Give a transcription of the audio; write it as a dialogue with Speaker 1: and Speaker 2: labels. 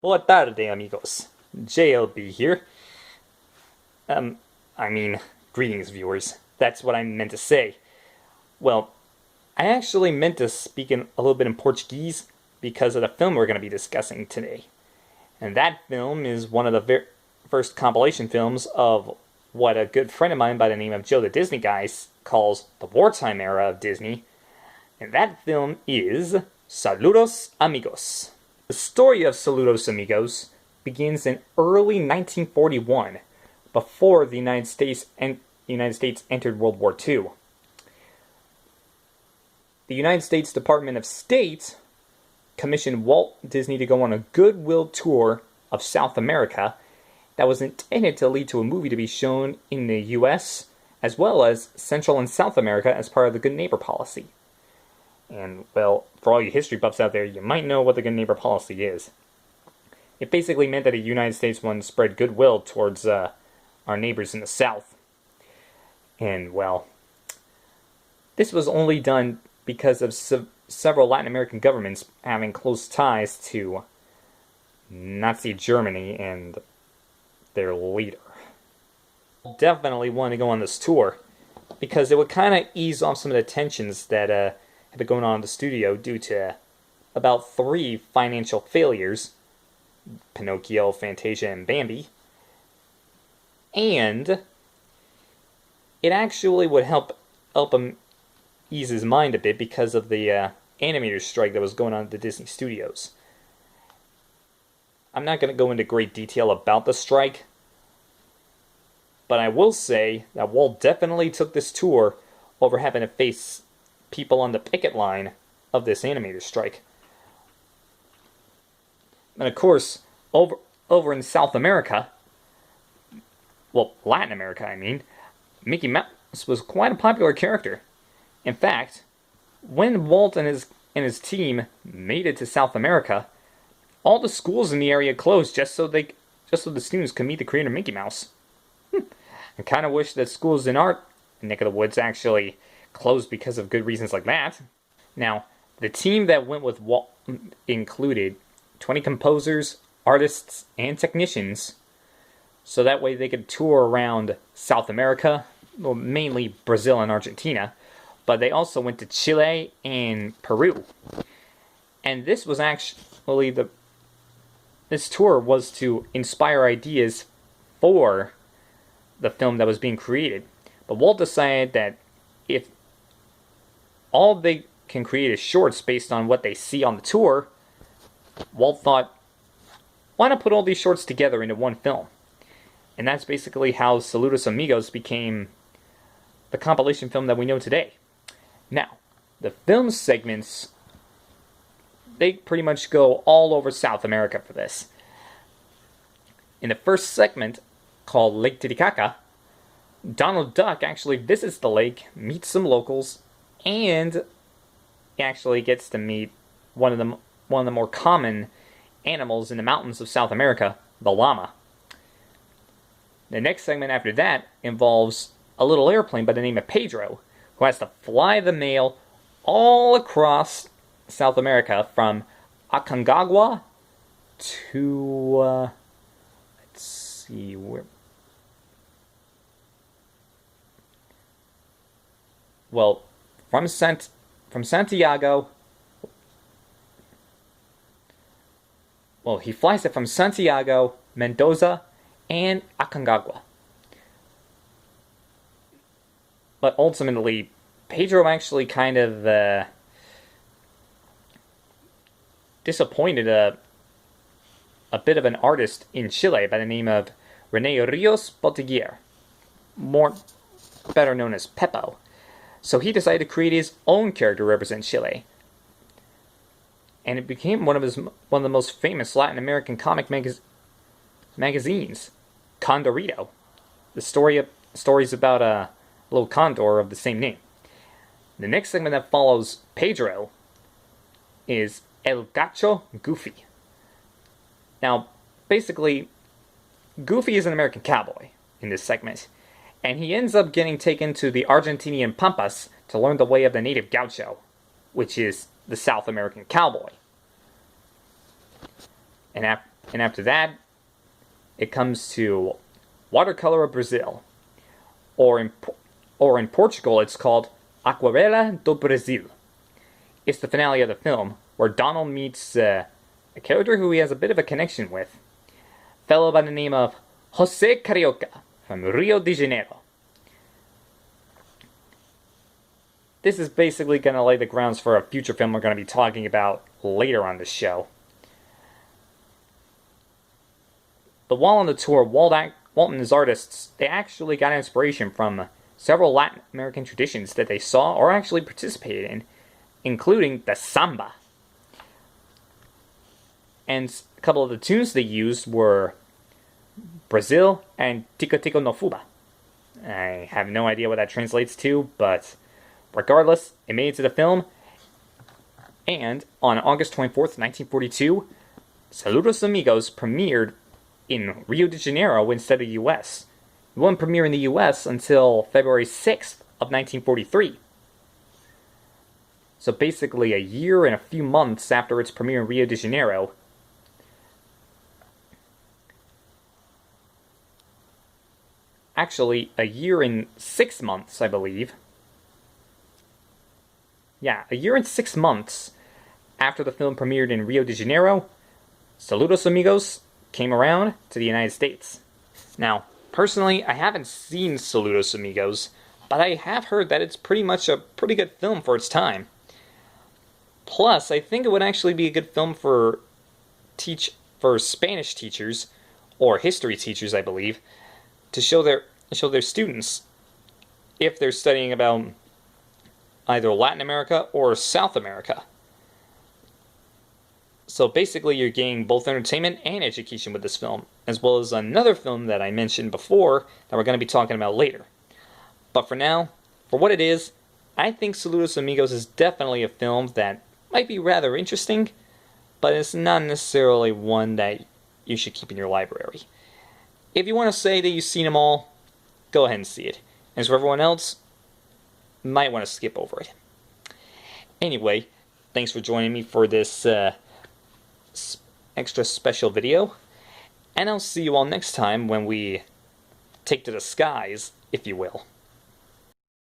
Speaker 1: Boa tarde, amigos. JLB here. I mean, greetings, viewers. That's what I meant to say. Well, I actually meant to speak a little bit in Portuguese because of the film we're going to be discussing today. And that film is one of the first compilation films of what a good friend of mine by the name of Joe the Disney Guy calls the wartime era of Disney. And that film is Saludos Amigos. The story of Saludos Amigos begins in early 1941, before the United States entered World War II. The United States Department of State commissioned Walt Disney to go on a goodwill tour of South America that was intended to lead to a movie to be shown in the U.S. as well as Central and South America as part of the Good Neighbor policy. And, well, for all you history buffs out there, you might know what the Good Neighbor policy is. It basically meant that the United States wanted to spread goodwill towards our neighbors in the South. And, well, this was only done because of several Latin American governments having close ties to Nazi Germany and their leader. Definitely wanted to go on this tour because it would kind of ease off some of the tensions that had been going on in the studio due to about 3 financial failures: Pinocchio, Fantasia, and Bambi. And it actually would help him ease his mind a bit because of the animator strike that was going on at the Disney studios. I'm not going to go into great detail about the strike, but I will say that Walt definitely took this tour over having to face people on the picket line of this animator strike. And of course, over in South America, well, Latin America, I mean, Mickey Mouse was quite a popular character. In fact, when Walt and his team made it to South America, all the schools in the area closed just so the students could meet the creator Mickey Mouse. I kind of wish that schools in our neck of the woods actually closed because of good reasons like that. Now, the team that went with Walt included 20 composers, artists, and technicians, so that way they could tour around South America, well, mainly Brazil and Argentina, but they also went to Chile and Peru. And this was actually this tour was to inspire ideas for the film that was being created. But Walt decided that if all they can create is shorts based on what they see on the tour, Walt thought, why not put all these shorts together into one film? And that's basically how Saludos Amigos became the compilation film that we know today. Now, the film segments, they pretty much go all over South America for this. In the first segment, called Lake Titicaca, Donald Duck actually visits the lake, meets some locals, and he actually gets to meet one of the more common animals in the mountains of South America, the llama. The next segment after that involves a little airplane by the name of Pedro, who has to fly the mail all across South America from Aconcagua to, let's see, where... Well, from Santiago... Well, he flies it from Santiago, Mendoza, and Aconcagua. But ultimately, Pedro actually kind of disappointed a bit of an artist in Chile by the name of René Rios Botiguer, better known as Peppo. So he decided to create his own character to represent Chile. And it became one of the most famous Latin American comic magazines, Condorito. The stories about a little condor of the same name. The next segment that follows Pedro is El Gacho Goofy. Now, basically, Goofy is an American cowboy in this segment, and he ends up getting taken to the Argentinian Pampas to learn the way of the native gaucho, which is the South American cowboy. And And after that, it comes to Watercolor of Brazil. Or in Portugal, it's called Aquarela do Brasil. It's the finale of the film, where Donald meets a character who he has a bit of a connection with. A fellow by the name of José Carioca from Rio de Janeiro. This is basically going to lay the grounds for a future film we're going to be talking about later on the show. But while on the tour, Walt and his artists, they actually got inspiration from several Latin American traditions that they saw or actually participated in, including the samba. And a couple of the tunes they used were Brazil and Tico Tico no Fuba. I have no idea what that translates to, but regardless, it made it to the film. And on August 24th, 1942, Saludos Amigos premiered in Rio de Janeiro instead of the US. It wouldn't premiere in the US until February 6th of 1943. So basically a year and a few months after its premiere in Rio de Janeiro. Actually, a year and 6 months, I believe. Yeah, a year and 6 months after the film premiered in Rio de Janeiro, Saludos Amigos came around to the United States. Now, personally, I haven't seen Saludos Amigos, but I have heard that it's pretty much a pretty good film for its time. Plus, I think it would actually be a good film for Spanish teachers, or history teachers, I believe, to show their students if they're studying about either Latin America or South America. So basically you're getting both entertainment and education with this film, as well as another film that I mentioned before that we're going to be talking about later. But for now, for what it is, I think Saludos Amigos is definitely a film that might be rather interesting, but it's not necessarily one that you should keep in your library. If you want to say that you've seen them all, go ahead and see it. As for everyone else, might want to skip over it. Anyway, thanks for joining me for this extra special video, and I'll see you all next time when we take to the skies, if you will.